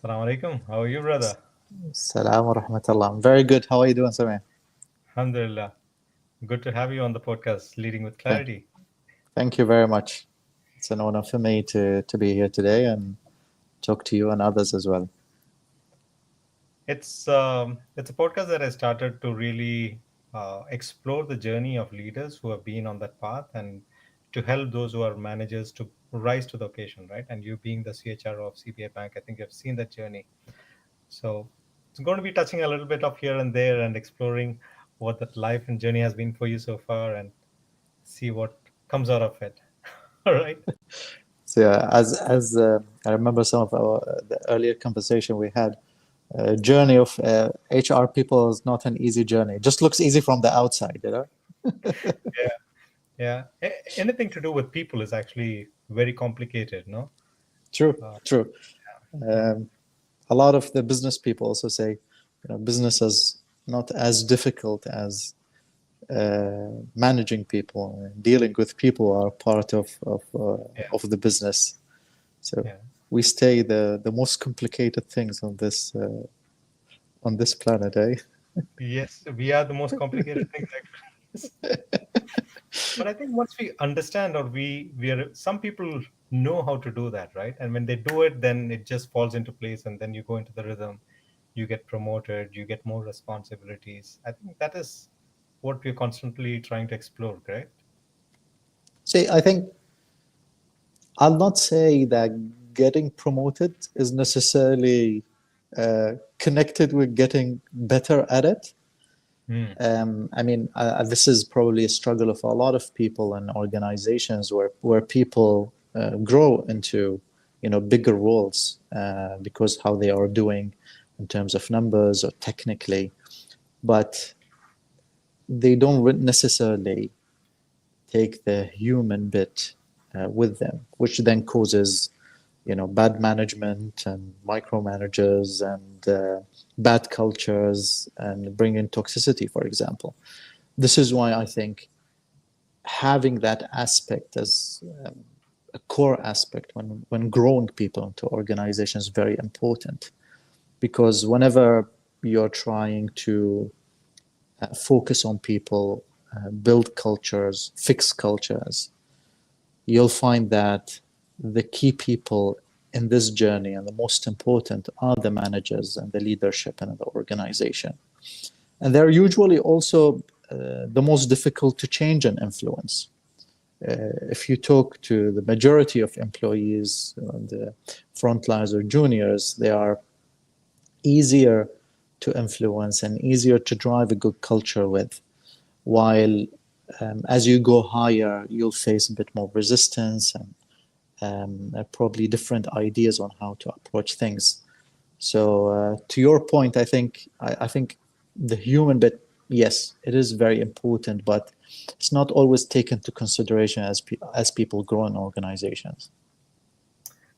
Assalamu alaikum. How are you, brother? Salam wa rahmatullah. I'm very good. How are you doing, Samir? Alhamdulillah. Good to have you on the podcast, Leading with Th- Clarity. Thank you very much. It's an honor for me to be here today and talk to you and others as well. It's a podcast that I started to really explore the journey of leaders who have been on that path and to help those who are managers to rise to the occasion, right? And you being the CHRO of CBA Bank, I think you've seen that journey. So it's going to be touching a little bit of here and there and exploring what that life and journey has been for you so far and see what comes out of it. All right. So yeah, as I remember some of the earlier conversation we had, journey of HR people is not an easy journey. It just looks easy from the outside, you know. Yeah. Yeah, anything to do with people is actually very complicated, no? True, Uh, true. yeah, Um, a lot of the business people also say, business is not as difficult as managing people and dealing with people are part yeah, of the business. So yeah. we stay the most complicated things on this planet, eh? Yes, we are the most complicated things actually. But I think once we understand, or we are some people know how to do that, right? And when they do it, then it just falls into place, and then you go into the rhythm. You get promoted, you get more responsibilities. I think that is what we're constantly trying to explore, correct? See, I think I'll not say that getting promoted is necessarily connected with getting better at it. Hmm. I mean, this is probably a struggle of a lot of people and organizations where people grow into, bigger roles because how they are doing in terms of numbers or technically, but they don't necessarily take the human bit with them, which then causes, bad management and micromanagers and bad cultures and bring in toxicity, for example. This is why I think having that aspect as a core aspect when growing people into organizations is very important, because whenever you're trying to focus on people, build cultures, fix cultures, you'll find that the key people in this journey and the most important are the managers and the leadership in the organization. And they're usually also the most difficult to change and influence. If you talk to the majority of employees, the frontlines or juniors, they are easier to influence and easier to drive a good culture with. While as you go higher, you'll face a bit more resistance and probably different ideas on how to approach things. So to your point, I think the human bit, yes, it is very important, but it's not always taken into consideration as people grow in organizations.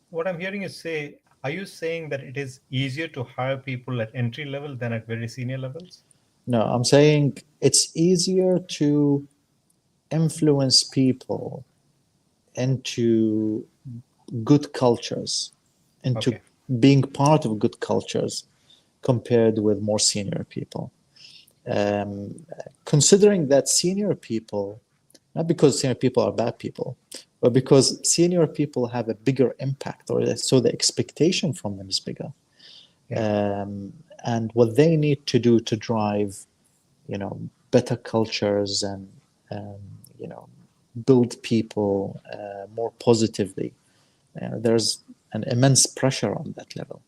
What I'm hearing you say, are you saying that it is easier to hire people at entry level than at very senior levels? No, I'm saying it's easier to influence people into good cultures, into Okay. being part of good cultures compared with more senior people. Considering that senior people, not because senior people are bad people, but because senior people have a bigger impact, or so the expectation from them is bigger. Yeah. Um, and what they need to do to drive, better cultures and, um, you know, build people more positively, there's an immense pressure on that level.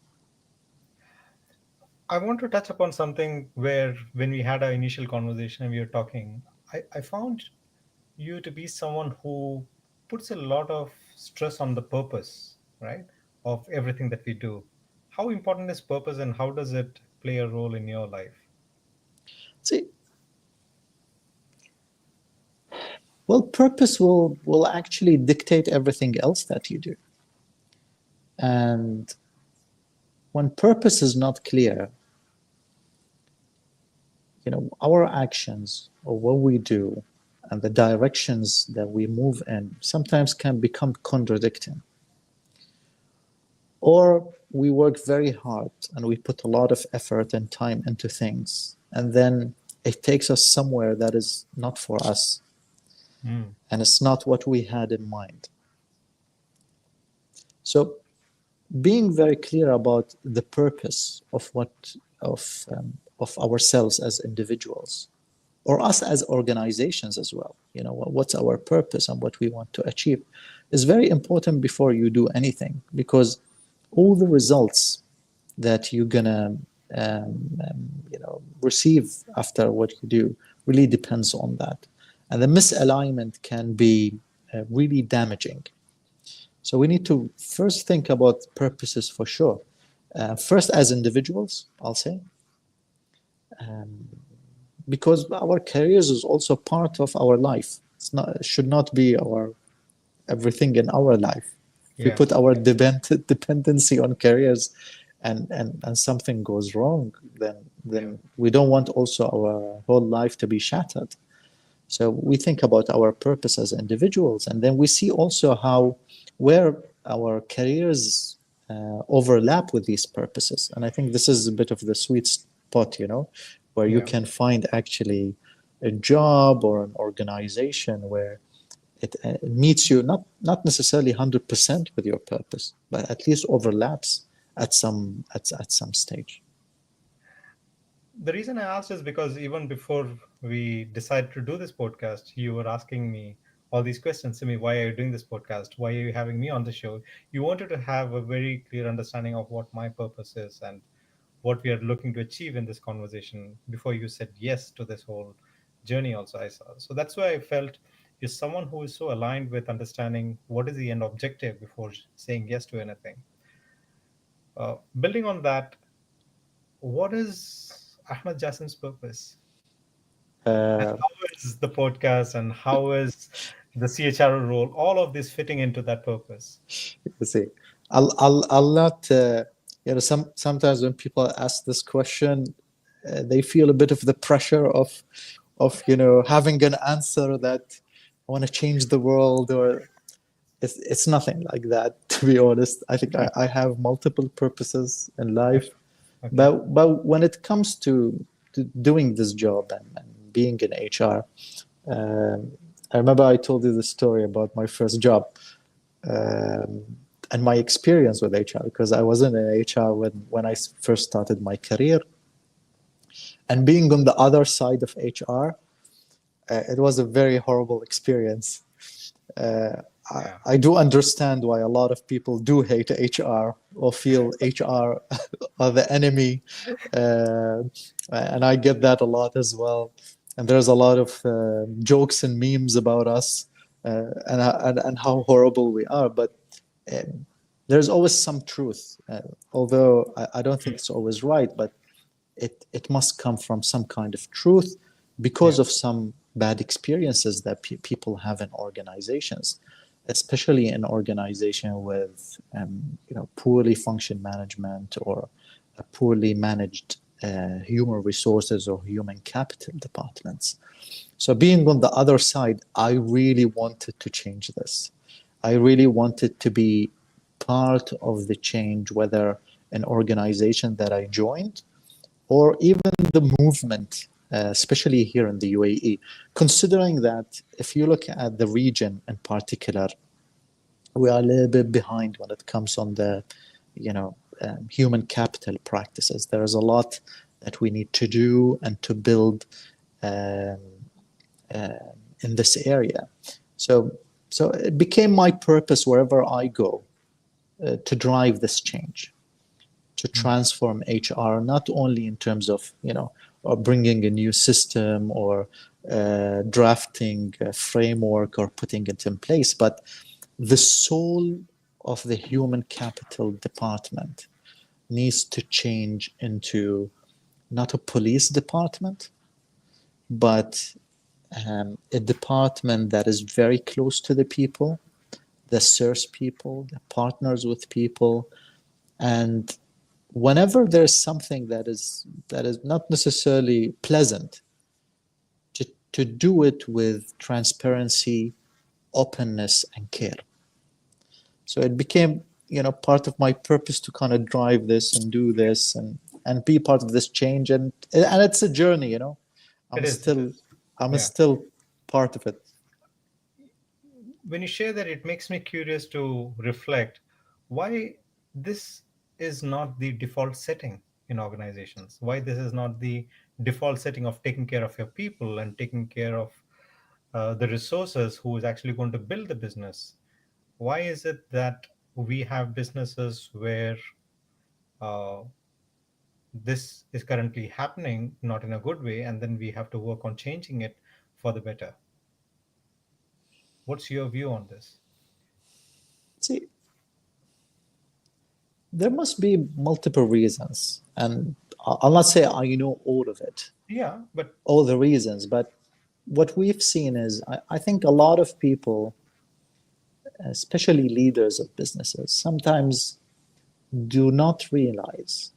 I want to touch upon something where when we had our initial conversation and we were talking, I found you to be someone who puts a lot of stress on the purpose, right? Of everything that we do. How important is purpose and how does it play a role in your life? See, well, purpose will actually dictate everything else that you do. And when purpose is not clear, our actions or what we do and the directions that we move in sometimes can become contradicting. Or we work very hard and we put a lot of effort and time into things, and then it takes us somewhere that is not for us, Mm. and it's not what we had in mind. So being very clear about the purpose of what of ourselves as individuals, or us as organizations as well, what's our purpose and what we want to achieve, is very important before you do anything, because all the results that you're gonna receive after what you do really depends on that, and the misalignment can be really damaging. So we need to first think about purposes for sure. First, as individuals, I'll say, because our careers is also part of our life. It should not be our everything in our life. If we Yeah. put our dependency on careers, and something goes wrong, then Yeah. we don't want also our whole life to be shattered. So we think about our purpose as individuals, and then we see also how where our careers overlap with these purposes. And I think this is a bit of the sweet spot, where you Yeah. can find actually a job or an organization where it meets you, not necessarily 100% with your purpose, but at least overlaps at some stage. The reason I asked is because even before we decided to do this podcast, you were asking me all these questions to me. Why are you doing this podcast? Why are you having me on the show? You wanted to have a very clear understanding of what my purpose is and what we are looking to achieve in this conversation before you said yes to this whole journey also I saw. So that's why I felt you're someone who is so aligned with understanding what is the end objective before saying yes to anything. Building on that, what is Ahmed Jassim's purpose? And Uh, how is the podcast and how is the CHRO role, all of this fitting into that purpose? you see, I'll not. Sometimes when people ask this question, they feel a bit of the pressure of having an answer that I want to change the world, or it's nothing like that. To be honest, I think I have multiple purposes in life, Okay. Okay. but when it comes to doing this job and being in HR, I remember I told you the story about my first job, um, and my experience with HR, because I wasn't in HR when I first started my career, and being on the other side of HR, it was a very horrible experience. Uh, Yeah. I do understand why a lot of people do hate HR or feel HR are the enemy, uh, and I get that a lot as well. And there's a lot of jokes and memes about us, and how horrible we are. But um, there's always some truth, although I don't think it's always right. But it must come from some kind of truth Yeah. because of some bad experiences that people have in organizations, especially in organization with poorly function management, or a poorly managed human resources or human capital departments. So being on the other side, I really wanted to change this. I really wanted to be part of the change, whether an organization that I joined or even the movement, especially here in the UAE, considering that if you look at the region in particular, we are a little bit behind when it comes on the, human capital practices. There is a lot that we need to do and to build um, uh, in this area. So, so it became my purpose wherever I go to drive this change, to Mm. transform HR, not only in terms of, or bringing a new system, or drafting a framework or putting it in place, but the soul of the human capital department needs to change into not a police department, but a department that is very close to the people, that serves people, that partners with people, and whenever there's something that is not necessarily pleasant, to do it with transparency, openness, and care. So it became part of my purpose to kind of drive this and do this and be part of this change, and it's a journey. It I'm is. It still is. I'm Yeah. still part of it. When you share that, it makes me curious to reflect why this is not the default setting in organizations, why this is not the default setting of taking care of your people and taking care of the resources who is actually going to build the business. Why is it that we have businesses where uh, this is currently happening not in a good way, and then we have to work on changing it for the better? What's your view on this? See, there must be multiple reasons, and I'll not say I know all of it, Yeah, but all the reasons, but what we've seen is I think a lot of people, especially leaders of businesses, sometimes do not realize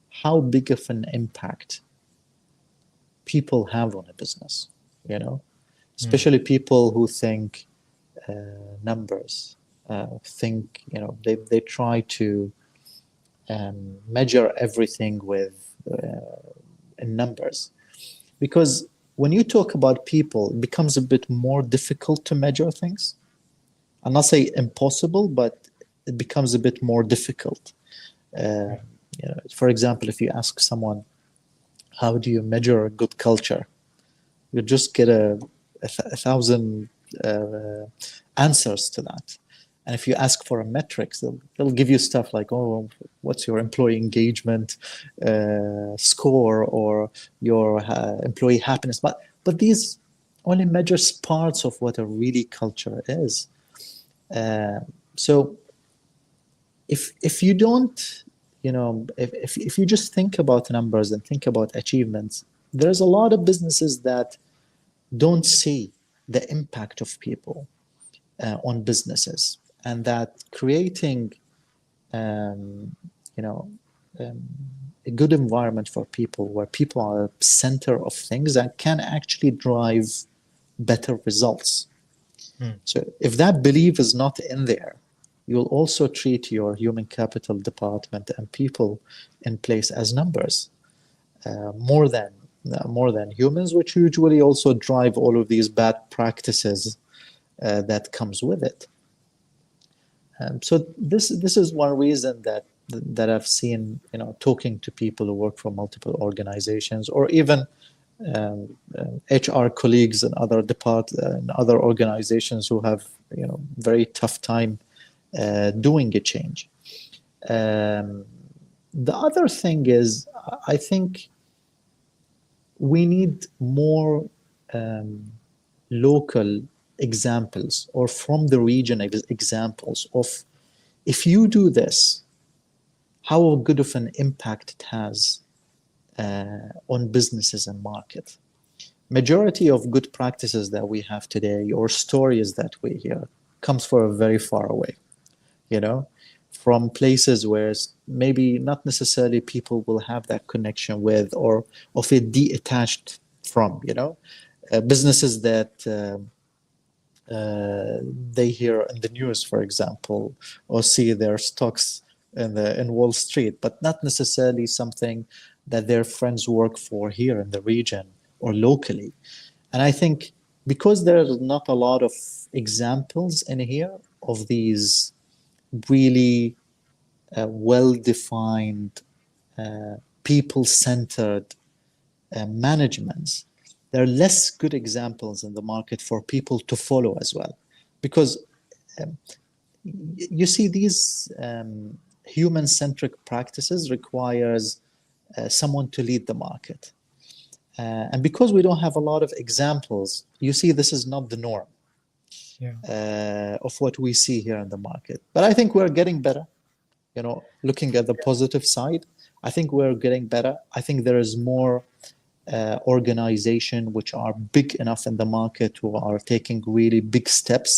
how big of an impact people have on a business, you know, hmm, especially people who think numbers, think, they try to measure everything with in numbers. Because when you talk about people, it becomes a bit more difficult to measure things. I'll not say impossible, but it becomes a bit more difficult. Uh, right. for example, if you ask someone, how do you measure a good culture? You just get a thousand uh, answers to that. And if you ask for a metrics, they'll give you stuff like, oh, what's your employee engagement score or your employee happiness? But these only measures parts of what a really culture is. Uh, so if you don't, if you just think about numbers and think about achievements, there's a lot of businesses that don't see the impact of people on businesses, and that creating um, you know um, a good environment for people where people are at the center of things that can actually drive better results. Hmm. So if that belief is not in there, you'll also treat your human capital department and people in place as numbers, more than humans, which usually also drive all of these bad practices that comes with it. So this is one reason that I've seen, talking to people who work for multiple organizations, or even HR colleagues and other organizations who have, very tough time doing a change. Um, the other thing is, I think we need more um, local examples, or from the region examples of, if you do this, how good of an impact it has on businesses and market. Majority of good practices that we have today, or stories that we hear, comes from very far away, you know, from places where maybe not necessarily people will have that connection with, or of it detached from, businesses that they hear in the news, for example, or see their stocks in Wall Street, but not necessarily something that their friends work for here in the region or locally. And I think because there's not a lot of examples in here of these really well-defined, people-centered managements, there are less good examples in the market for people to follow as well. Because um, you see, these human-centric practices requires someone to lead the market. And because we don't have a lot of examples, you see, this is not the norm Yeah. of what we see here in the market. But I think we're getting better. Looking at the positive side, I think we're getting better. I think there is more organization which are big enough in the market who are taking really big steps.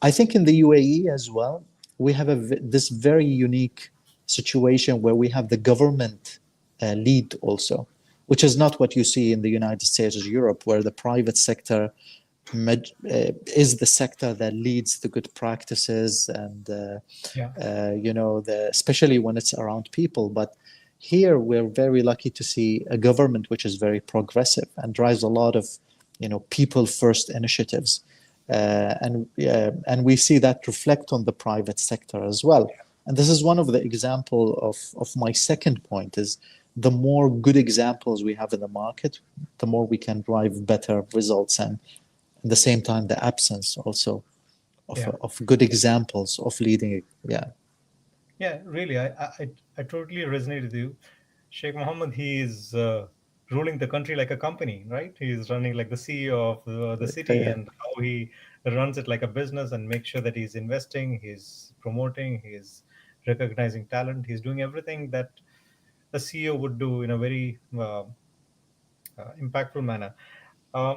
I think in the UAE as well, we have this very unique situation where we have the government lead also, which is not what you see in the United States or Europe, where the private sector is the sector that leads the good practices and Yeah, especially when it's around people. But here we're very lucky to see a government which is very progressive and drives a lot of people first initiatives, and we see that reflect on the private sector as well. And this is one of the example of my second point is the more good examples we have in the market, the more we can drive better results, and at the same time the absence also yeah, of good examples of leading. Yeah. yeah. Really, I totally resonate with you. Sheikh Mohammed, he is ruling the country like a company, right? He is running like the CEO of the city, Yeah. and how he runs it like a business and makes sure that he's investing, he's promoting, he's recognizing talent, he's doing everything that a CEO would do in a very impactful manner. Uh,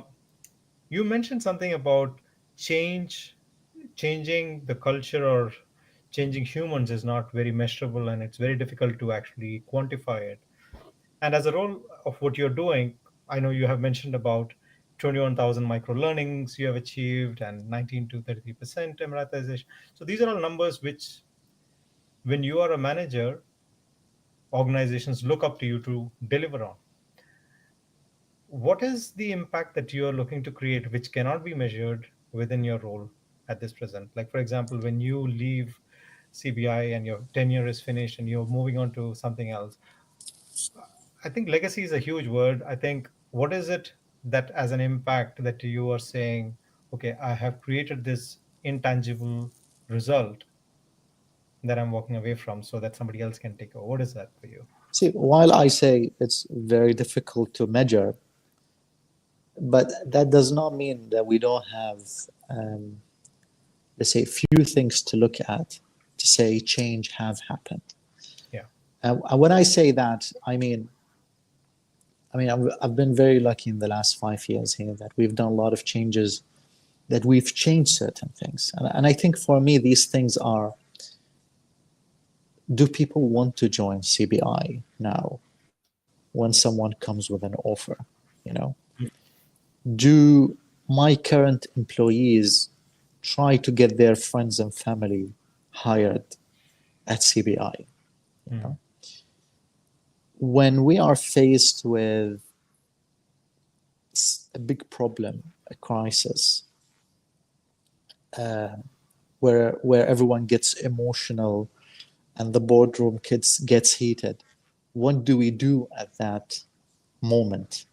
you mentioned something about changing the culture or changing humans is not very measurable, and it's very difficult to actually quantify it. And as a role of what you're doing, I know you have mentioned about 21,000 micro learnings you have achieved and 19 to 33% Emiratization. So these are all numbers which, when you are a manager, organizations look up to you to deliver on. What is the impact that you are looking to create which cannot be measured within your role at this present? Like, for example, when you leave CBI and your tenure is finished and you're moving on to something else, I think legacy is a huge word. I think, what is it that, as an impact, that you are saying, okay, I have created this intangible result that I'm walking away from so that somebody else can take over? What is that for you? See, while I say it's very difficult to measure, but that does not mean that we don't have, um, let's say, few things to look at to say change have happened. Yeah. When I say that, I've been very lucky in the last 5 years here that we've done a lot of changes, that we've changed certain things. And I think for me, these things are, do people want to join CBI now when someone comes with an offer? You know, do my current employees try to get their friends and family hired at CBI? You Mm. know, when we are faced with a big problem, a crisis, where everyone gets emotional and the boardroom gets heated, what do we do at that moment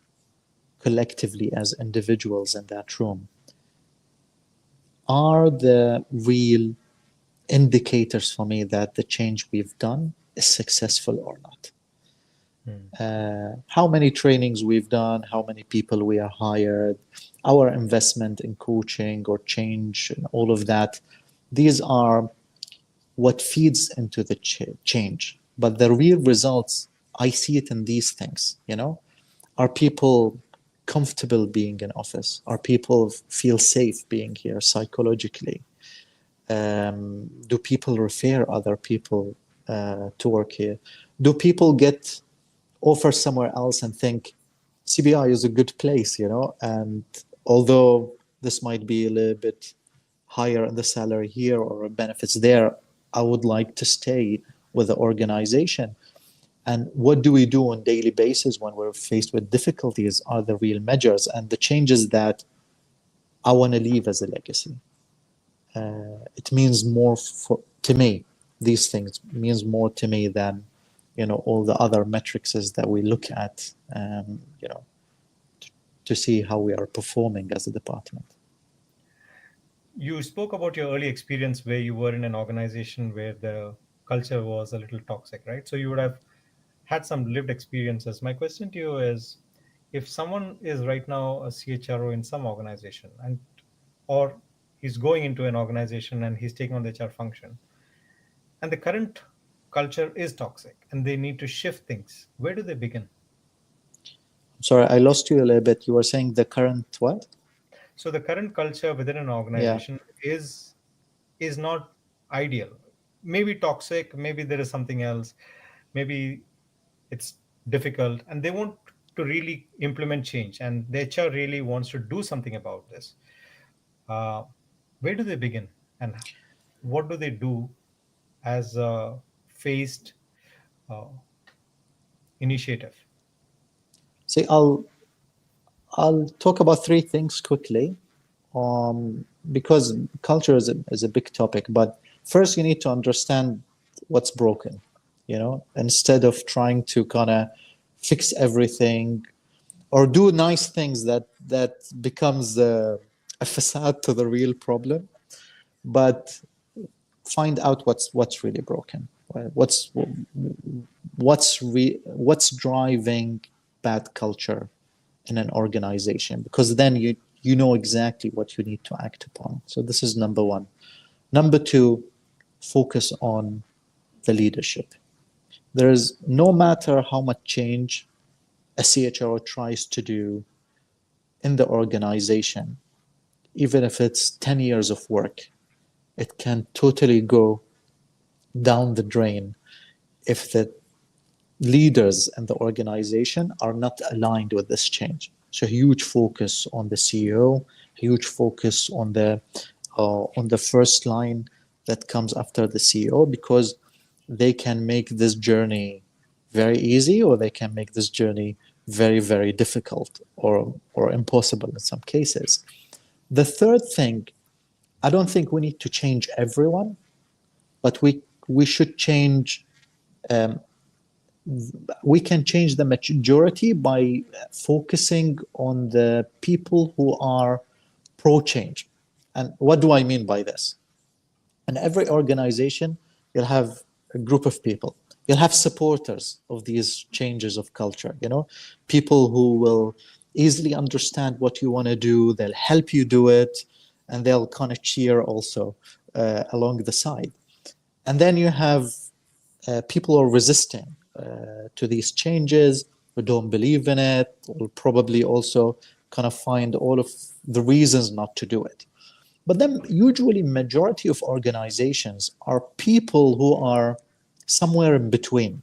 collectively as individuals in that room? Are the real indicators for me that the change we've done is successful or not? Mm. How many trainings we've done, how many people we are hired, our investment in coaching or change, and all of that. These are what feeds into the change. But the real results, I see it in these things. Are people comfortable being in office? Are people feel safe being here psychologically? Do people refer other people to work here? Do people get offers somewhere else and think CBI is a good place, and although this might be a little bit higher in the salary here or benefits there, I would like to stay with the organization. And what do we do on a daily basis when we're faced with difficulties are the real measures and the changes that I want to leave as a legacy. It means more to me. These things means more to me than all the other metrics that we look at, to see how we are performing as a department. You spoke about your early experience where you were in an organization where the culture was a little toxic, right? So you would have had some lived experiences. My question to you is, if someone is right now a CHRO in some organization, and or he's going into an organization and he's taking on the HR function, and the current culture is toxic and they need to shift things, where do they begin? Sorry, I lost you a little bit. You were saying the current what? So the current culture within an Yeah. organization is not ideal. Maybe toxic, maybe there is something else, maybe it's difficult, and they want to really implement change, and the HR really wants to do something about this. uh, where do they begin, and what do they do as a phased uh, initiative? See, I'll talk about three things quickly, because culture is a big topic. But first, you need to understand what's broken. Instead of trying to kind of fix everything or do nice things that becomes a facade to the real problem, but find out what's really broken. What's driving bad culture in an organization, because then you know exactly what you need to act upon. So this is number one. Number two, focus on the leadership. There is, no matter how much change a CHRO tries to do in the organization, even if it's 10 years of work, it can totally go down the drain if the leaders and the organization are not aligned with this change. So huge focus on the CEO, huge focus on the first line that comes after the CEO, because they can make this journey very easy, or they can make this journey very, very difficult, or impossible in some cases. The third thing, I don't think we need to change everyone, but we should change, we can change the majority by focusing on the people who are pro change. And what do I mean by this? In every organization, you'll have a group of people. You'll have supporters of these changes of culture, people who will easily understand what you want to do, they'll help you do it, and they'll kind of cheer also along the side. And then you have people who are resisting to these changes, who don't believe in it, will probably also kind of find all of the reasons not to do it. But then usually majority of organizations are people who are somewhere in between.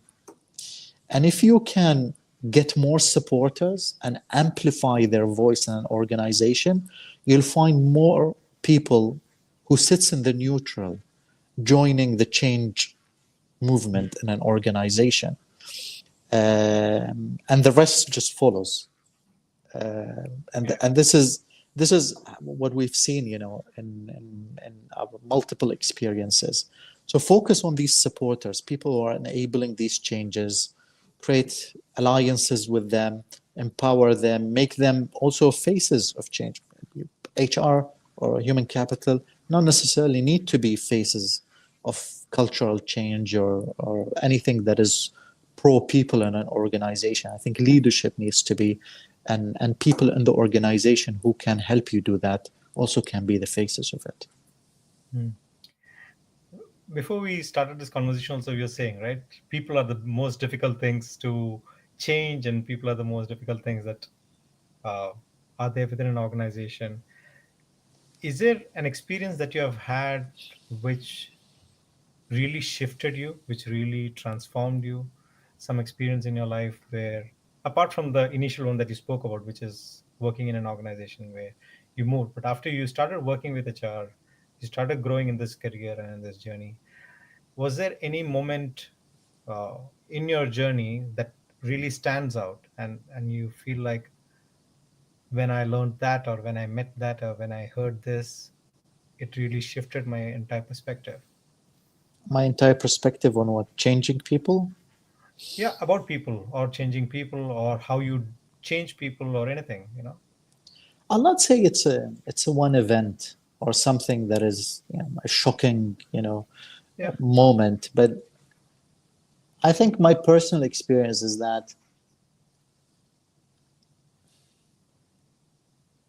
And if you can get more supporters and amplify their voice in an organization, you'll find more people who sits in the neutral joining the change movement in an organization. And the rest just follows. Yeah. And this is what we've seen, in our multiple experiences. So focus on these supporters, people who are enabling these changes, create alliances with them, empower them, make them also faces of change. HR or human capital not necessarily need to be faces of cultural change, or anything that is pro people in an organization. I think leadership needs to be, and people in the organization who can help you do that also can be the faces of it. Hmm. Before we started this conversation, also you're saying, right, people are the most difficult things to change, and people are the most difficult things that uh, are there within an organization. Is there an experience that you have had which really shifted you, which really transformed you? Some experience in your life where, apart from the initial one that you spoke about, which is working in an organization where you moved, but after you started working with HR, you started growing in this career and in this journey. Was there any moment in your journey that really stands out, and you feel like, when I learned that, or when I met that, or when I heard this, it really shifted my entire perspective? My entire perspective on what changing people. Yeah, about people, or changing people, or how you change people, or anything, I'll not say it's a one event or something that is, a shocking, Yeah. moment, but I think my personal experience is that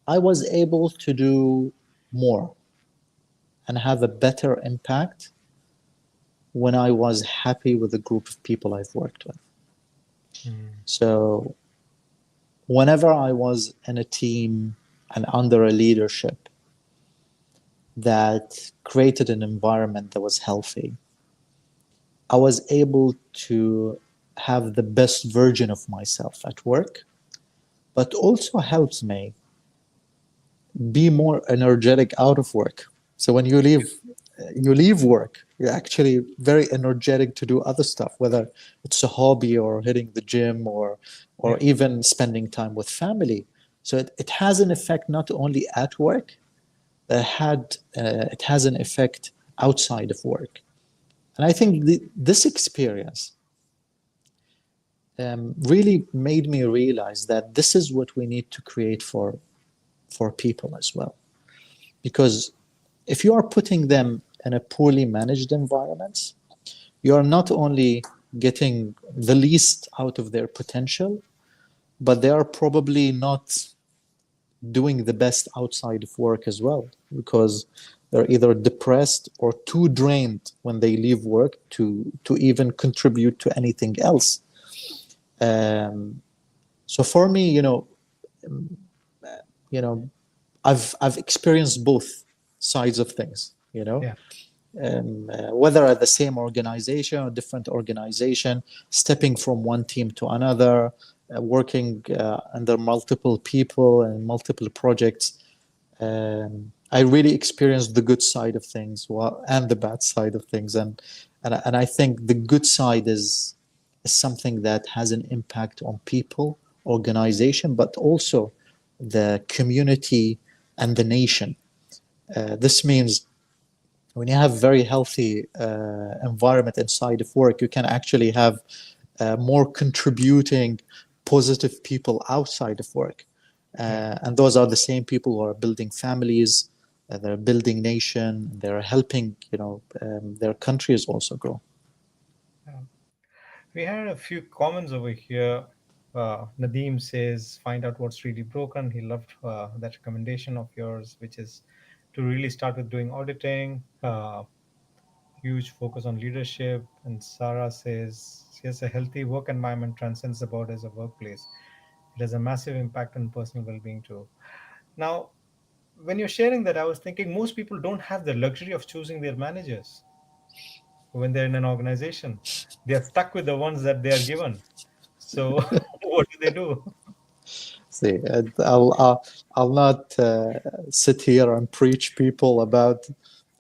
I was able to do more and have a better impact when I was happy with the group of people I've worked with. Mm. So whenever I was in a team and under a leadership that created an environment that was healthy, I was able to have the best version of myself at work, but also helps me be more energetic out of work. So when you leave work, you're actually very energetic to do other stuff, whether it's a hobby or hitting the gym or Yeah. even spending time with family. So it has an effect not only at work, it has an effect outside of work. And I think this experience really made me realize that this is what we need to create for people as well. Because if you are putting them in a poorly managed environment, you are not only getting the least out of their potential, but they are probably not doing the best outside of work as well, because they're either depressed or too drained when they leave work to even contribute to anything else. Um, so for me, you know, I've experienced both sides of things. Yeah. Whether at the same organization or different organization, stepping from one team to another, working under multiple people and multiple projects. I really experienced the good side of things and the bad side of things, and I think the good side is something that has an impact on people, organization, but also the community and the nation. This means when you have very healthy environment inside of work, you can actually have more contributing positive people outside of work. Yeah. And those are the same people who are building families, they're building nation, they're helping, their countries also grow. Yeah. We had a few comments over here. Nadeem says, find out what's really broken. He loved that recommendation of yours, which is to really start with doing auditing. Huge focus on leadership. And Sarah says, yes, a healthy work environment transcends the borders of workplace. It has a massive impact on personal well being too. Now, when you're sharing that, I was thinking most people don't have the luxury of choosing their managers when they're in an organization. They are stuck with the ones that they are given. So, what do they do? See, I'll not sit here and preach people about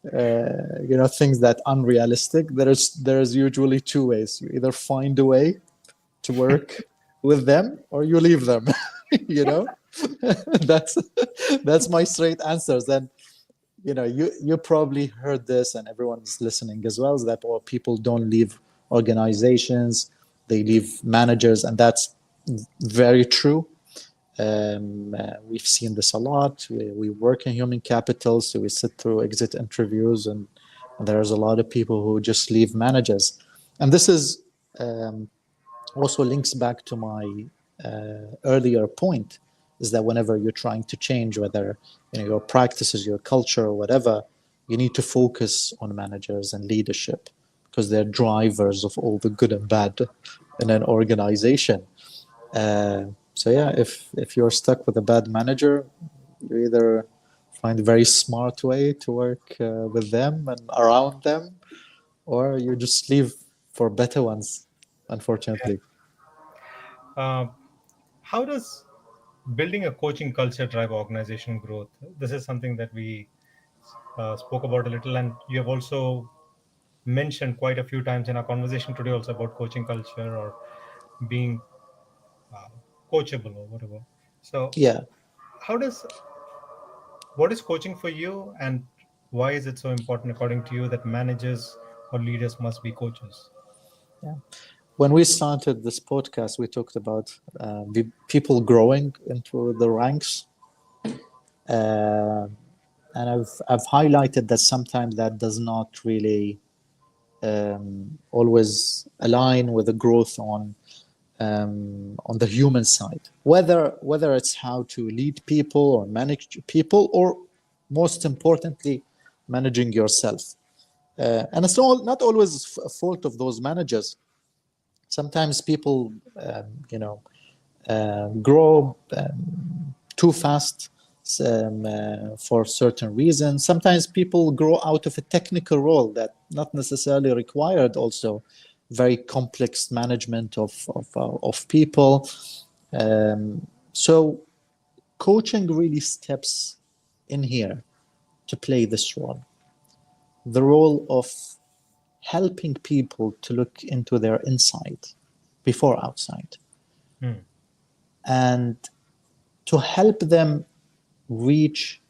things that unrealistic. There's usually two ways. You either find a way to work with them or you leave them. you know, that's that's my straight answers. And you probably heard this, and everyone's listening as well. Is that well, people don't leave organizations; they leave managers, and that's very true. We've seen this a lot. We work in human capital, so we sit through exit interviews, and there's a lot of people who just leave managers. And this is also links back to my earlier point, is that whenever you're trying to change, whether your practices, your culture, or whatever, you need to focus on managers and leadership because they're drivers of all the good and bad in an organization. So yeah, if you're stuck with a bad manager, you either find a very smart way to work with them and around them, or you just leave for better ones, unfortunately. Uh, how does building a coaching culture drive organization growth? This is something that we spoke about a little, and you have also mentioned quite a few times in our conversation today also about coaching culture or being uh, coachable or whatever. So, Yeah, how does what is coaching for you, and why is it so important according to you that managers or leaders must be coaches? yeah. When we started this podcast, we talked about people growing into the ranks, uh, and I've highlighted that sometimes that does not really always align with the growth on the human side. Whether it's how to lead people or manage people, or most importantly, managing yourself. And it's not always a fault of those managers. Sometimes people, grow too fast for certain reasons. Sometimes people grow out of a technical role that not necessarily required also very complex management of people. So coaching really steps. in here to play this role, the role of helping people to look into their inside before outside, Hmm. and to help them reach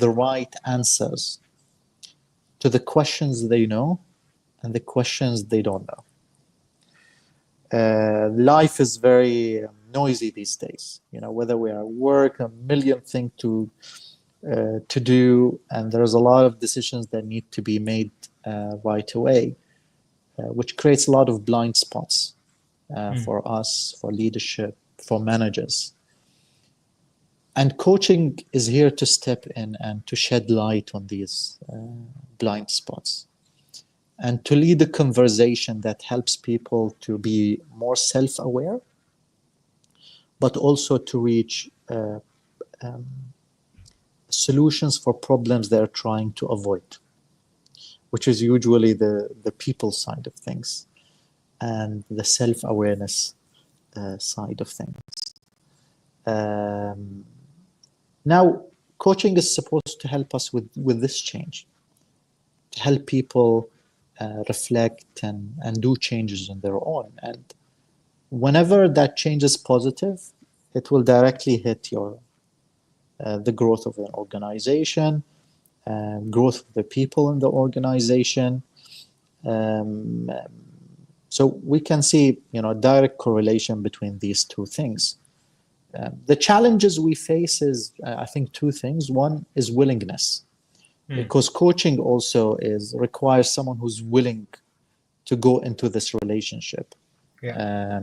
the right answers to the questions they know and the questions they don't know. Life is very noisy these days. You know, whether we are at work, a million things to do, and there's a lot of decisions that need to be made right away, which creates a lot of blind spots Hmm. for us, for leadership, for managers. And coaching is here to step in and to shed light on these blind spots and to lead a conversation that helps people to be more self-aware, but also to reach solutions for problems they're trying to avoid, which is usually the people side of things and the self-awareness side of things. Um, Now, coaching is supposed to help us with this change, to help people reflect and do changes on their own. And whenever that change is positive, it will directly hit your the growth of an organization, growth of the people in the organization. Um, so we can see, you know, a direct correlation between these two things. The challenges we face is, I think, two things. One is willingness, Hmm. because coaching also requires someone who's willing to go into this relationship. Yeah.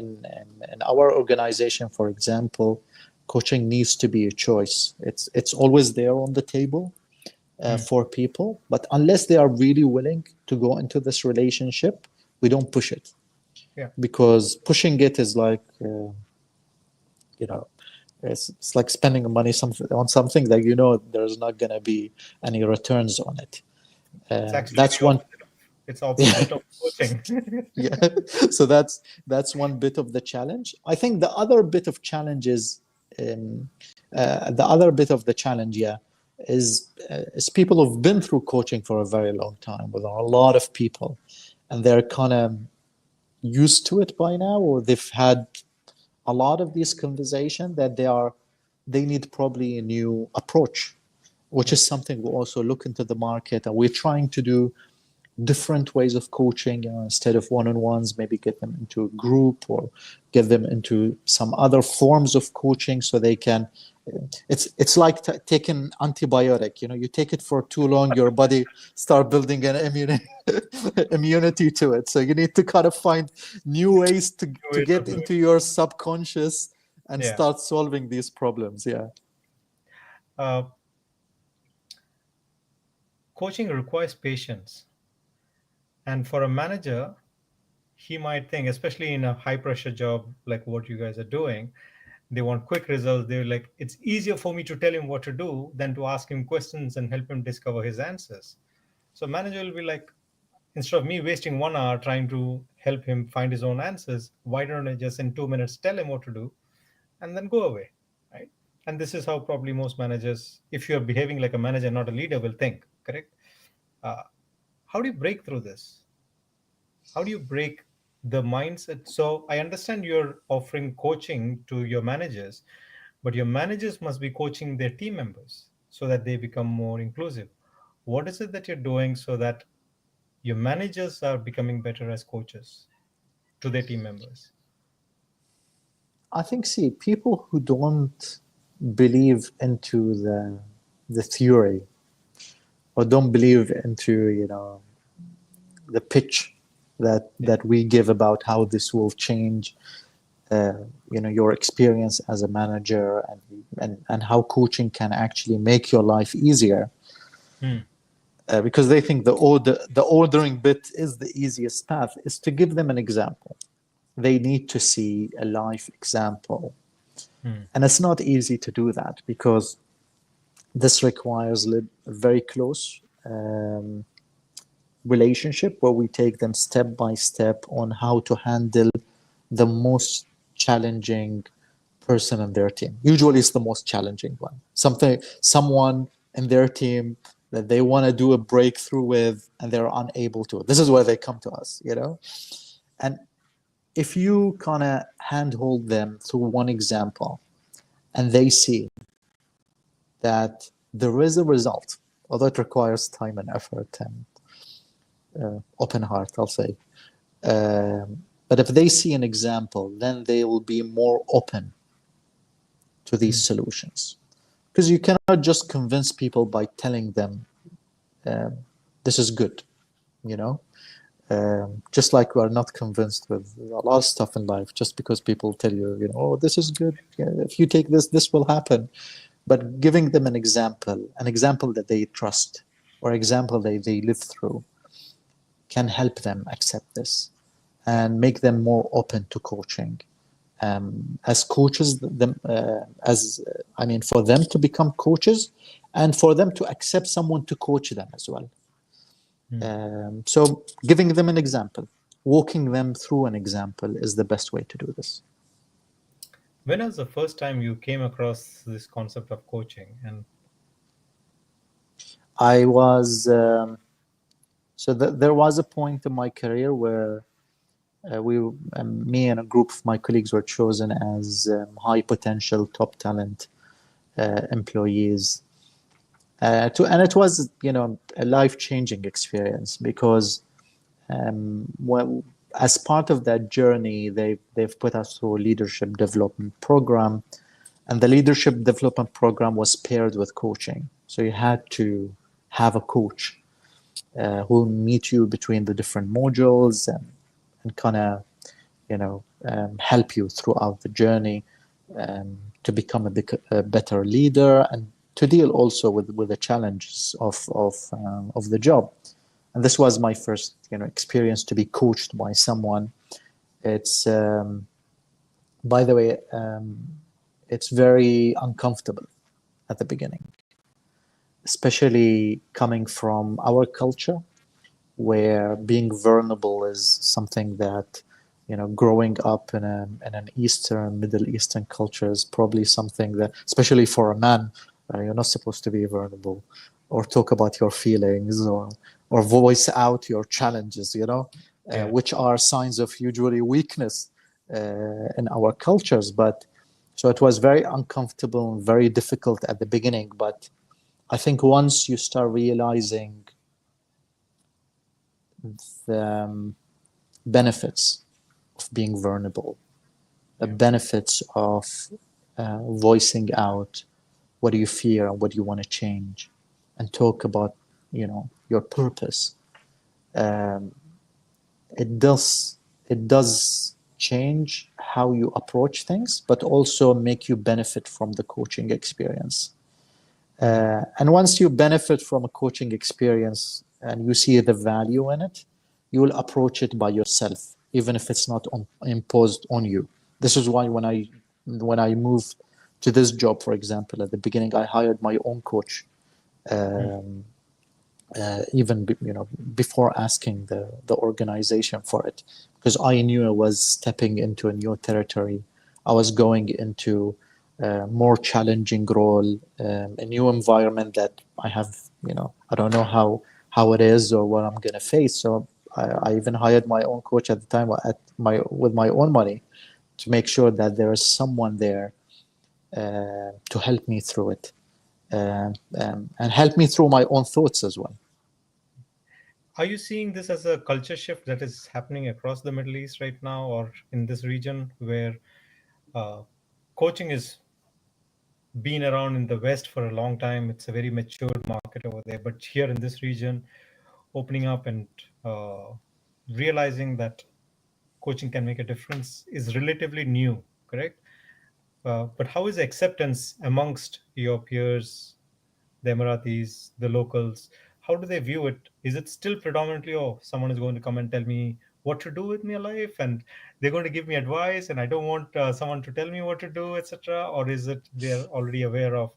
In our organization, for example, coaching needs to be a choice. It's always there on the table Hmm. for people, but unless they are really willing to go into this relationship, we don't push it, Yeah. because pushing it is like you know, it's like spending money on something that you know there's not going to be any returns on it. It's actually That's the one. opposite of, it's opposite of coaching. Yeah. So that's one bit of the challenge. I think the other bit of challenge is the other bit of the challenge, yeah, is people who've been through coaching for a very long time with a lot of people, and they're kind of used to it by now, or they've had a lot of these conversations that they need probably a new approach, which Hmm. is something we also look into the market, and we're trying to do different ways of coaching. You know, instead of one-on-ones, maybe get them into a group or get them into some other forms of coaching so they can. It's like taking antibiotic. You know, you take it for too long, your body start building an immunity to it. So you need to kind of find new ways to Ways of get doing into it. your subconscious and Yeah. start solving these problems. Yeah. Uh, Coaching requires patience. And for a manager, he might think, especially in a high pressure job like what you guys are doing, they want quick results. They're like, it's easier for me to tell him what to do than to ask him questions and help him discover his answers. So manager will be like, instead of me wasting 1 hour trying to help him find his own answers, why don't I just in 2 minutes tell him what to do and then go away, right? And this is how probably most managers, if you're behaving like a manager, not a leader, will think, correct? Uh, how do you break through this? How do you break the mindset? So I understand you're offering coaching to your managers, but your managers must be coaching their team members so that they become more inclusive. What is it that you're doing so that your managers are becoming better as coaches to their team members? I think, see, people who don't believe into the theory, or don't believe into, you know, the pitch Yeah. that we give about how this will change uh, you know, your experience as a manager, and how coaching can actually make your life easier, Hmm. because they think the ordering bit is the easiest path, is to give them an example. They need to see a life example, Hmm. and it's not easy to do that because this requires a very close relationship where we take them step by step on how to handle the most challenging person in their team. Usually it's the most challenging one. Someone in their team that they want to do a breakthrough with and they're unable to. This is where they come to us, you know? And if you kind of handhold them through one example and they see that there is a result, although it requires time and effort and open heart, I'll say. But if they see an example, then they will be more open to these Mm. solutions. Because you cannot just convince people by telling them this is good, you know? Just like we are not convinced with a lot of stuff in life just because people tell you, you know, oh, this is good. Yeah, if you take this, this will happen. But giving them an example that they trust or example they live through can help them accept this Yeah. and make them more open to coaching. As coaches, for them to become coaches and for them to accept someone to coach them as well. Mm. So giving them an example, walking them through an example is the best way to do this. When was the first time you came across this concept of coaching? And I was, there was a point in my career where me and a group of my colleagues were chosen as high potential top talent employees. And it was, you know, a life-changing experience because well, as part of that journey, they've put us through a leadership development program, and the leadership development program was paired with coaching. So you had to have a coach who will meet you between the different modules and kind of, you know, help you throughout the journey to become a better leader and to deal also with the challenges of the job. And this was my first, you know, experience to be coached by someone. It's by the way, it's very uncomfortable at the beginning, especially coming from our culture, where being vulnerable is something that, you know, growing up in an Eastern, Middle Eastern culture is probably something that, especially for a man, you're not supposed to be vulnerable or talk about your feelings or voice out your challenges, you know, yeah, which are signs of usually weakness in our cultures. But so it was very uncomfortable and very difficult at the beginning. But I think once you start realizing the benefits of being vulnerable, the yeah, benefits of voicing out what do you fear and what do you want to change, and talk about, you know, your purpose. Um, it does change how you approach things, but also make you benefit from the coaching experience. yeah. And once you benefit from a coaching experience and you see the value in it, you will approach it by yourself, even if it's not imposed on you. This is why when I moved to this job, for example, at the beginning, I hired my own coach, Mm. even before asking the organization for it, because I knew I was stepping into a new territory. I was going into a more challenging role, a new environment that I have, I don't know how it is or what I'm gonna face. So I even hired my own coach at the time with my own money to make sure that there is someone there to help me through it, and help me through my own thoughts as well. Are you seeing this as a culture shift that is happening across the Middle East right now, or in this region where uh, coaching has been around in the West for a long time? It's a very matured market over there, but here in this region, opening up and uh, realizing that coaching can make a difference is relatively new, correct? But how is acceptance amongst your peers, the Emiratis, the locals? How do they view it? Is it still predominantly, oh, someone is going to come and tell me what to do with my life, and they're going to give me advice, and I don't want someone to tell me what to do, etc.? Or is it they're already aware of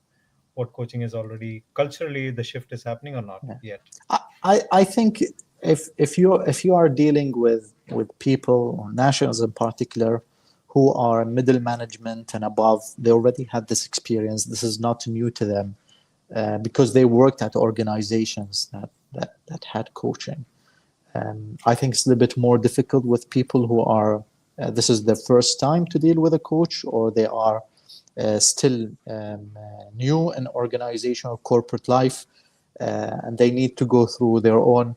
what coaching is already culturally the shift is happening or not Yeah. yet? I think if you are dealing with people or nationals in particular who are middle management and above, they already had this experience. This is not new to them because they worked at organizations that had coaching. I think it's a little bit more difficult with people who are, this is their first time to deal with a coach, or they are still new in organization or corporate life, and they need to go through their own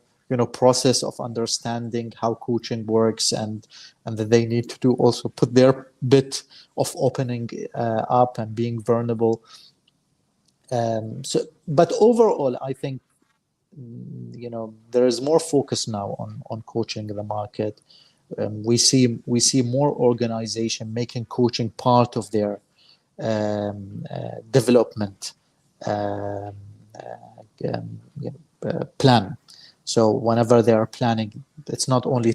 process of understanding how coaching works, and that they need to do also put their bit of opening up and being vulnerable. But overall, I think there is more focus now on coaching in the market. We see more organization making coaching part of their development um, plan. So whenever they are planning, it's not only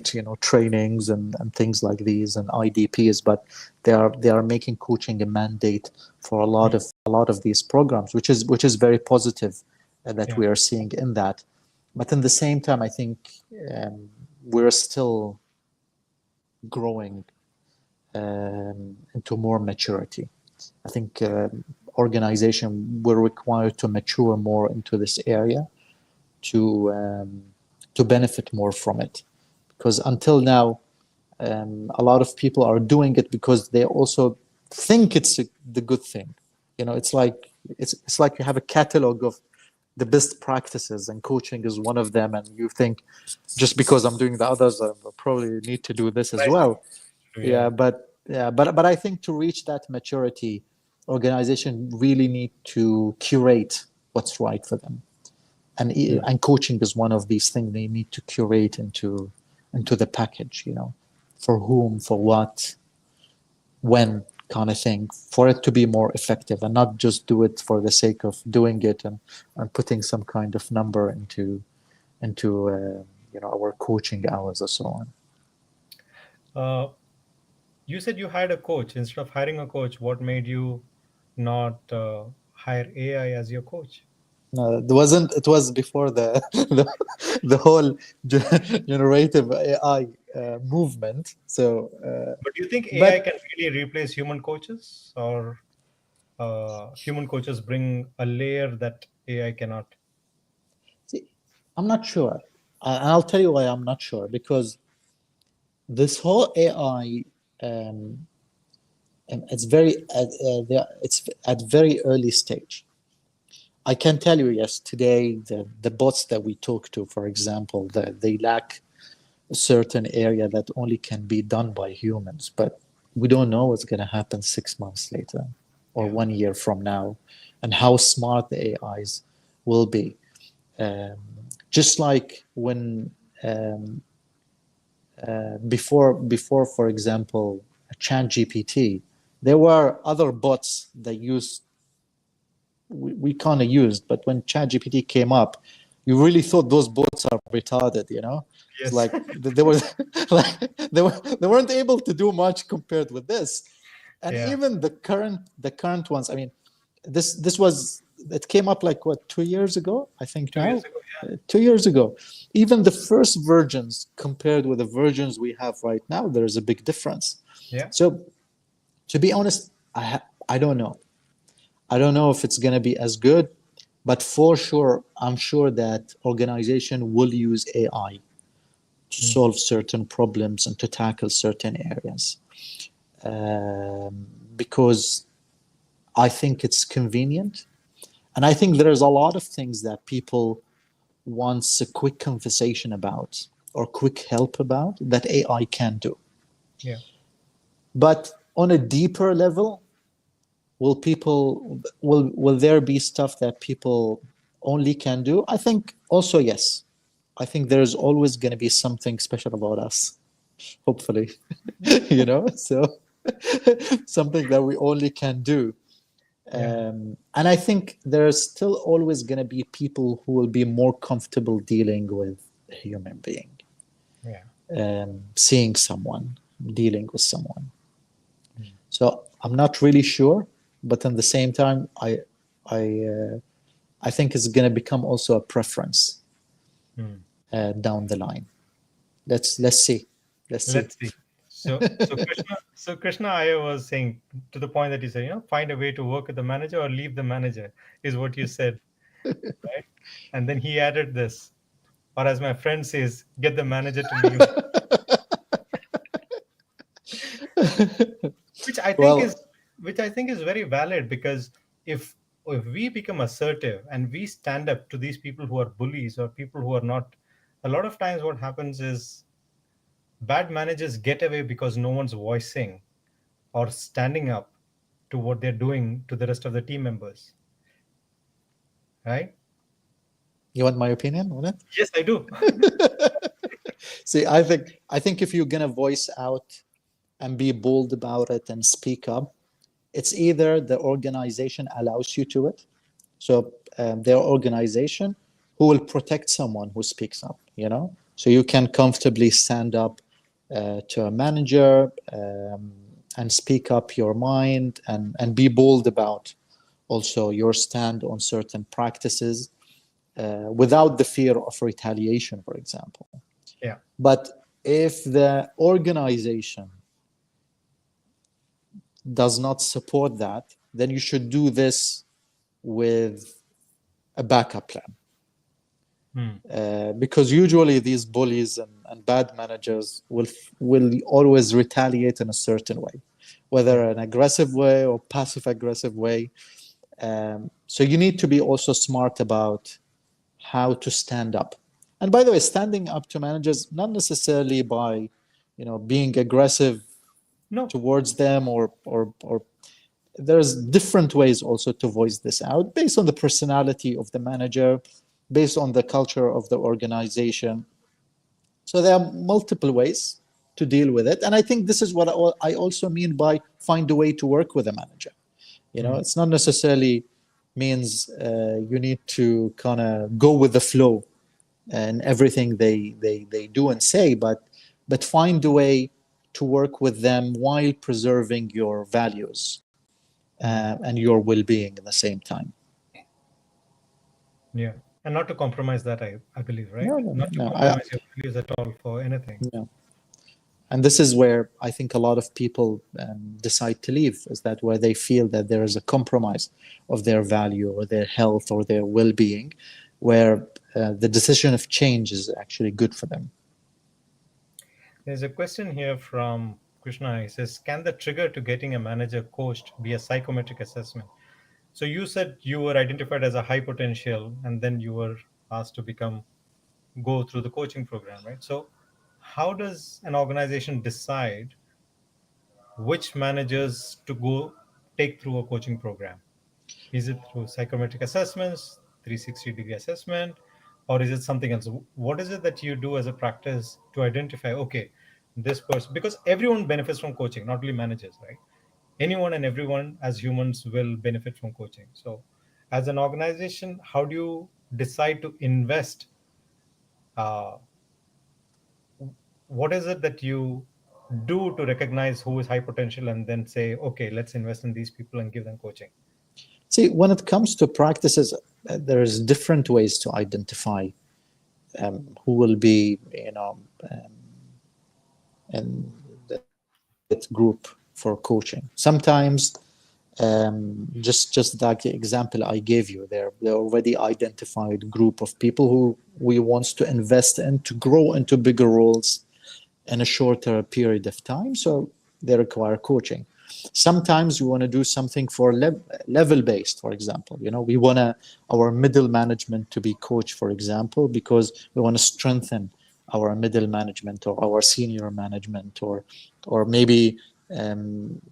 trainings and things like these and IDPs, but they are making coaching a mandate for a lot of these programs, which is very positive that Yeah. we are seeing in that. But in the same time, I think we're still growing into more maturity. I think organization will require to mature more into this area to benefit more from it, because until now a lot of people are doing it because they also think it's the good thing. It's like you have a catalog of the best practices, and coaching is one of them, and you think just because I'm doing the others, I probably need to do this as Nice thing well. to do, yeah. But I think to reach that maturity, organization really need to curate what's right for them, and Mm. and coaching is one of these things they need to curate into the package. For whom, for what, when, kind of thing, for it to be more effective, and not just do it for the sake of doing it and putting some kind of number into our coaching hours or so on. Uh, you said you hired a coach. Instead of hiring a coach, what made you not hire AI as your coach? No, it wasn't. It was before the, the whole generative AI movement. So, But do you think AI but can really replace human coaches, or human coaches bring a layer that AI cannot? see, I'm not sure. And I'll tell you why I'm not sure. Because this whole AI, um, it's at very early stage. I can tell you, yes, today the bots that we talk to, for example, they lack a certain area that only can be done by humans, but we don't know what's going to happen 6 months later or Yeah. 1 year from now, and how smart the AIs will be. Um, just like when before, for example, Chat GPT, there were other bots that we kind of used, but when ChatGPT came up, you really thought those bots are retarded. It's Yes. like they were like they weren't able to do much compared with this. And Yeah. even the current ones, I mean, this was it came up like what, 2 years ago, I think. 2 years Now ago. 2 years ago, even the first versions compared with the versions we have right now, there is a big difference. Yeah. So to be honest, I don't know. I don't know if it's going to be as good, but for sure, I'm sure that organization will use AI to Yeah. solve certain problems and to tackle certain areas, because I think it's convenient. And I think there's a lot of things that people wants a quick conversation about or quick help about that AI can do. Yeah. But on a deeper level, will there be stuff that people only can do? I think also yes. I think there's always going to be something special about us, hopefully. So something that we only can do. Yeah. And I think there's still always going to be people who will be more comfortable dealing with a human being, Yeah. seeing someone, dealing with someone. Mm. So I'm not really sure, but at the same time, I think it's going to become also a preference Mm. down the line. Let's see. Let's see. Let's see. So Krishna Iyer was saying, to the point that you said, find a way to work with the manager or leave the manager, is what you said, right? And then he added this, or as my friend says, get the manager to leave, which I think is Well, which I think is very valid, because if if we become assertive and we stand up to these people who are bullies or people who are not, a lot of times what happens is bad managers get away because no one's voicing or standing up to what they're doing to the rest of the team members, right? you want my opinion on it? Yes, I do. See, I think if you're gonna voice out and be bold about it and speak up, it's either the organization allows you to it, so their organization who will protect someone who speaks up, so you can comfortably stand up to a manager and speak up your mind and be bold about also your stand on certain practices without the fear of retaliation, for example. Yeah. But if the organization does not support that, then you should do this with a backup plan. Hmm. Because usually these bullies and bad managers will always retaliate in a certain way, whether Yeah. an aggressive way or passive aggressive way. So you need to be also smart about how to stand up. And by the way, standing up to managers not necessarily by, being aggressive No. towards them or there's different ways also to voice this out based on the personality of the manager, based on the culture of the organization. So there are multiple ways to deal with it. And I think this is what I also mean by find a way to work with a manager. Hmm. It's not necessarily means you need to kind of go with the flow and everything they do and say, but find a way to work with them while preserving your values Hmm. and your well-being at the same time. Yeah. And not to compromise that, I believe, right? No, no, Not to no. compromise your values at all for anything. No. And this is where I think a lot of people decide to leave, is that where they feel that there is a compromise of their value or their health or their well-being, where the decision of change is actually good for them. There's a question here from Krishna. He says, can the trigger to getting a manager coached be a psychometric assessment? So you said you were identified as a high potential, and then you were asked to go through the coaching program, right? So how does an organization decide which managers to go take through a coaching program? Is it through psychometric assessments, 360-degree assessment, or is it something else? What is it that you do as a practice to identify, okay, this person, because everyone benefits from coaching, not only managers, right? Anyone and everyone as humans will benefit from coaching. So as an organization, how do you decide to invest? Uh, what is it that you do to recognize who is high potential and then say, okay, let's invest in these people and give them coaching? See, when it comes to practices, there's different ways to identify who will be, in the target group for coaching. Sometimes, just like the example I gave you, they're already identified group of people who we want to invest in to grow into bigger roles in a shorter period of time. So they require coaching. Sometimes we want to do something for level based, for example. We want our middle management to be coached, for example, because we want to strengthen our middle management or our senior management, or maybe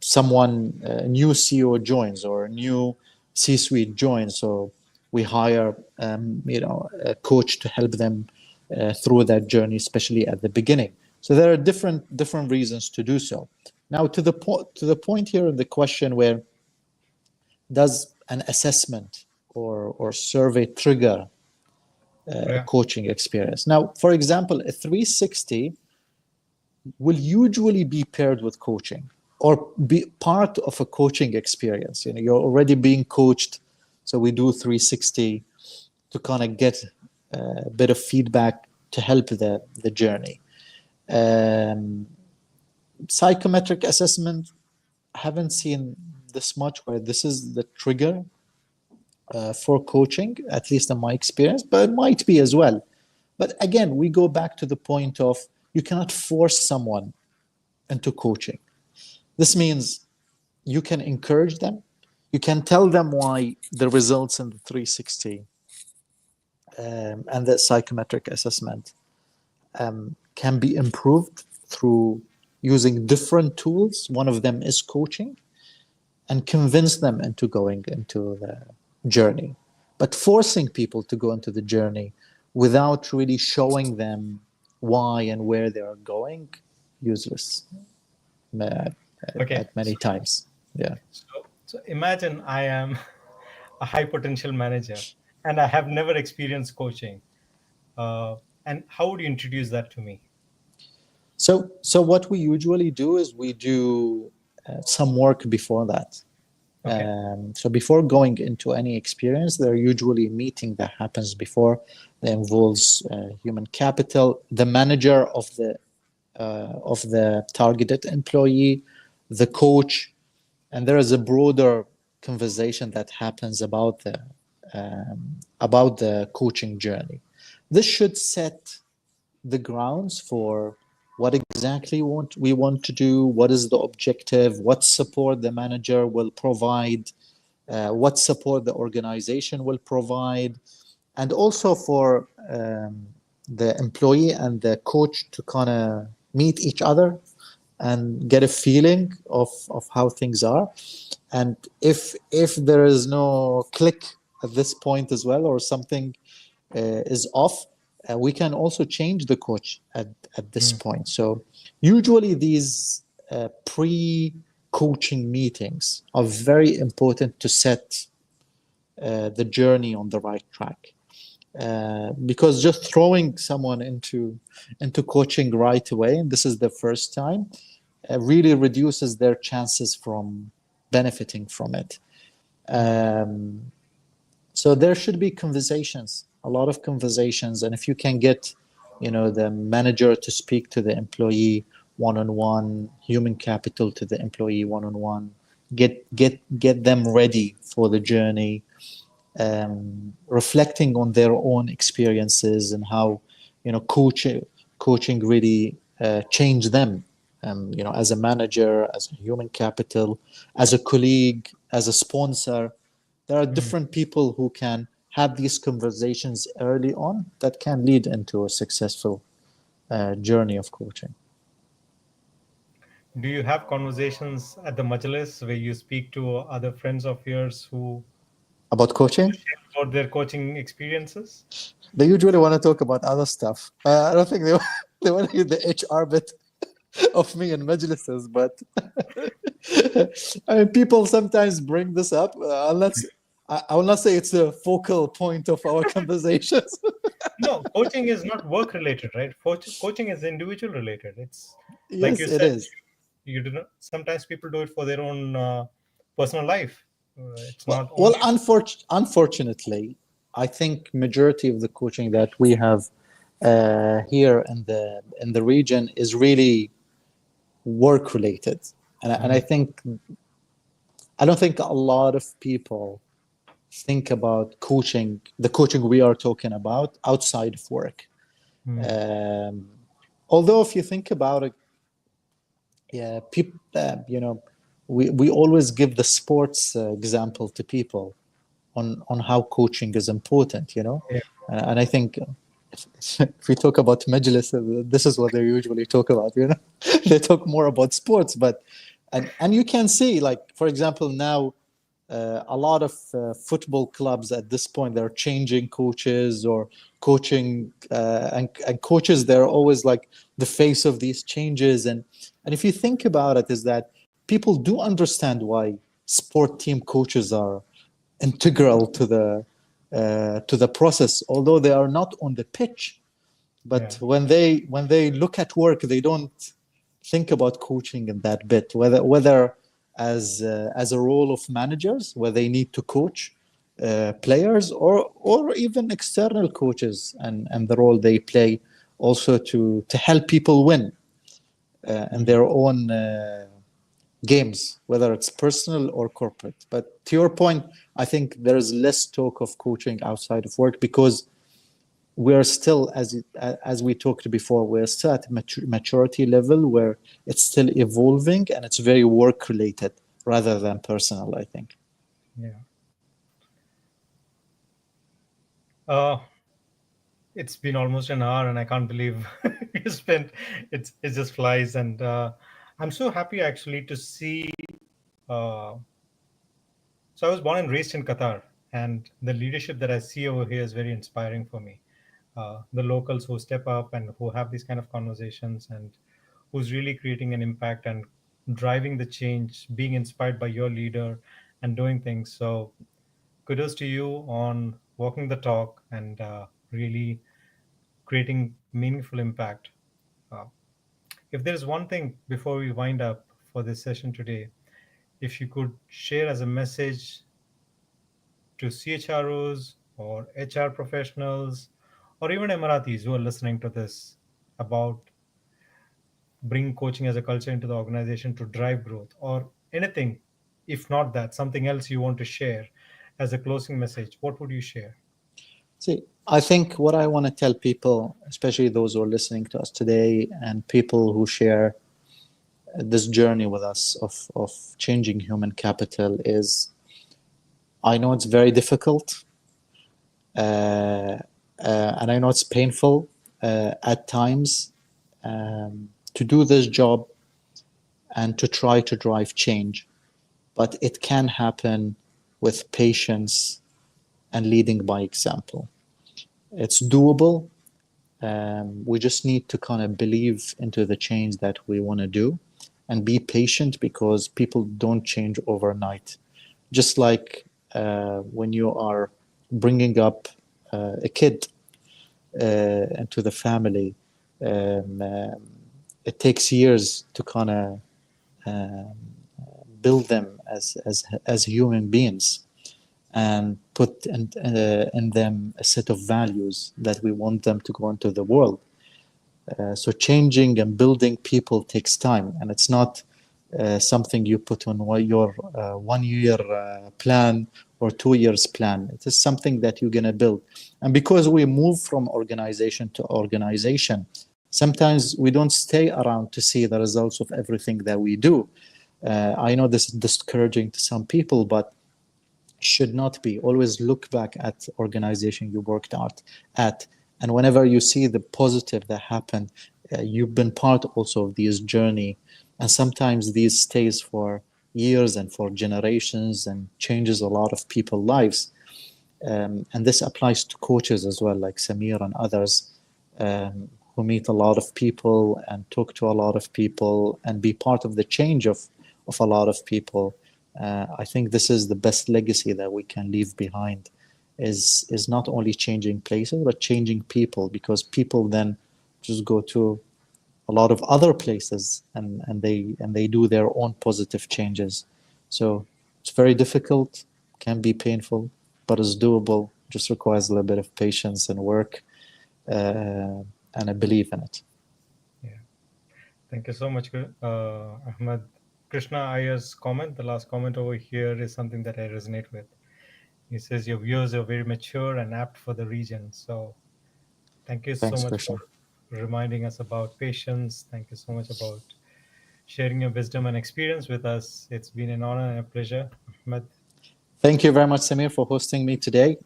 someone a new CEO joins or a new C-suite joins. So we hire a coach to help them through that journey, especially at the beginning. So there are different reasons to do so. Now, to the point here in the question, where does an assessment or survey trigger a Yeah. coaching experience? Now, for example, a 360 will usually be paired with coaching or be part of a coaching experience. You're already being coached, so we do 360 to kind of get a bit of feedback to help the journey. Psychometric assessment, haven't seen this much where this is the trigger for coaching, at least in my experience, but it might be as well. But again, we go back to the point of you cannot force someone into coaching. This means you can encourage them, you can tell them why the results in the 360 and the psychometric assessment can be improved through using different tools. One of them is coaching, and convince them into going into the journey. But forcing people to go into the journey without really showing them why and where they are going, useless Okay. at many times. Yeah. So imagine I am a high potential manager and I have never experienced coaching. And how would you introduce that to me? So what we usually do is we do some work before that. Okay. So before going into any experience, there are usually a meeting that happens before that involves human capital, the manager of the targeted employee, the coach, and there is a broader conversation that happens about the coaching journey. This should set the grounds for what exactly we want to do, what is the objective, what support the manager will provide, what support the organization will provide, and also for the employee and the coach to kind of meet each other and get a feeling of how things are. And if there is no click at this point as well, or something is off, we can also change the coach at this Mm. point. So usually these pre-coaching meetings are very important to set the journey on the right track. Because just throwing someone into coaching right away, and this is the first time, really reduces their chances from benefiting from it. Mm. So there should be conversations, a lot of conversations, and if you can get, the manager to speak to the employee one-on-one, human capital to the employee one-on-one, get them ready for the journey, reflecting on their own experiences and how coaching really changed them, as a manager, as a human capital, as a colleague, as a sponsor. There are Mm. different people who can have these conversations early on that can lead into a successful journey of coaching. Do you have conversations at the majlis where you speak to other friends of yours who About coaching, share about their coaching experiences? they usually want to talk about other stuff. I don't think they they want to hear the HR bit of me in majlises, but I mean, people sometimes bring this up. I will not say it's a focal point of our conversations. No, coaching is not work related, right? Coaching is individual related. It's like Yes, you it said, is. you do not. Sometimes people do it for their own personal life. It's Well, not well, only. unfortunately, I think majority of the coaching that we have here in the region is really work related, and I Mm. think I don't think a lot of people think about coaching, the coaching we are talking about outside of work. Mm. Um, Although, if you think about it, yeah, people, we always give the sports example to people on how coaching is important, Yeah. and I think if we talk about majlis, this is what they usually talk about. They talk more about sports, but and you can see, like, for example, now a lot of football clubs at this point, they're changing coaches or coaching and coaches, they're always like the face of these changes. And if you think about it, is that people do understand why sport team coaches are integral to the process, although they are not on the pitch. Yeah. But when they look at work, they don't think about coaching in that bit, whether as a role of managers, where they need to coach players, or even external coaches, and the role they play also to help people win. and Yeah. their own games, whether it's personal or corporate. But to your point, I think there is less talk of coaching outside of work because we're still, as we talked before, we're still at a maturity level where it's still evolving and it's very work related rather than personal, I think. Yeah. Uh, it's been almost an hour, and I can't believe we spent. It just flies, and I'm so happy actually to see. Uh, so I was born and raised in Qatar, and the leadership that I see over here is very inspiring for me. The locals who step up and who have these kind of conversations, and who's really creating an impact and driving the change, being inspired by your leader, and doing things. So kudos to you on walking the talk and really creating meaningful impact. Uh, if there is one thing before we wind up for this session today, if you could share as a message to CHROs or HR professionals or even Emiratis who are listening to this about bring coaching as a culture into the organization to drive growth or anything, if not that, something else you want to share as a closing message, what would you share? See, I think what I want to tell people, especially those who are listening to us today and people who share this journey with us of changing human capital, is I know it's very difficult, uh, and I know it's painful at times, to do this job and to try to drive change. But it can happen with patience and leading by example. It's doable. We just need to kind of believe into the change that we want to do and be patient because people don't change overnight. Just like when you are bringing up a kid into the family, um, um, it takes years to kind of build them as human beings and put in them a set of values that we want them to go into the world. So changing and building people takes time, and it's not something you put on your 1 year plan or 2 years plan. It is something that you're going to build. And because we move from organization to organization, sometimes we don't stay around to see the results of everything that we do. I know this is discouraging to some people, but should not be. Always look back at organization you worked out at, and whenever you see the positive that happened, you've been part also of this journey, and sometimes these stays for years and for generations and changes a lot of people's lives. And this applies to coaches as well, like Samir and others, who meet a lot of people and talk to a lot of people and be part of the change of a lot of people. I think this is the best legacy that we can leave behind, is not only changing places but changing people, because people then just go to a lot of other places and they do their own positive changes. So it's very difficult, can be painful, but it's doable. Just requires a little bit of patience and work, and a belief in it. Yeah. Thank you so much, Ahmed. Krishna Iyer's comment, the last comment over here, is something that I resonate with. He says your views are very mature and apt for the region. So thank you so Thanks, much for Christian. reminding us about patience. Thank you so much about sharing your wisdom and experience with us. It's been an honor and a pleasure, Ahmed. Thank you very much, Samir, for hosting me today.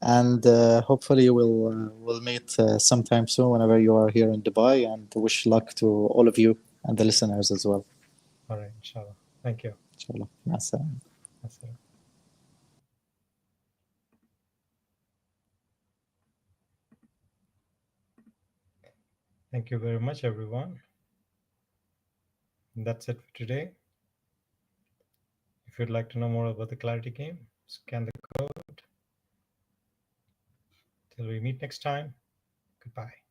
And hopefully we'll meet sometime soon whenever you are here in Dubai. And wish luck to all of you and the listeners as well. All right, inshallah. Thank you. Inshallah. Ma'as-salam. Assalam. Thank you very much, everyone. That's it for today. If you'd like to know more about the Clarity Game, scan the code. Till we meet next time, goodbye.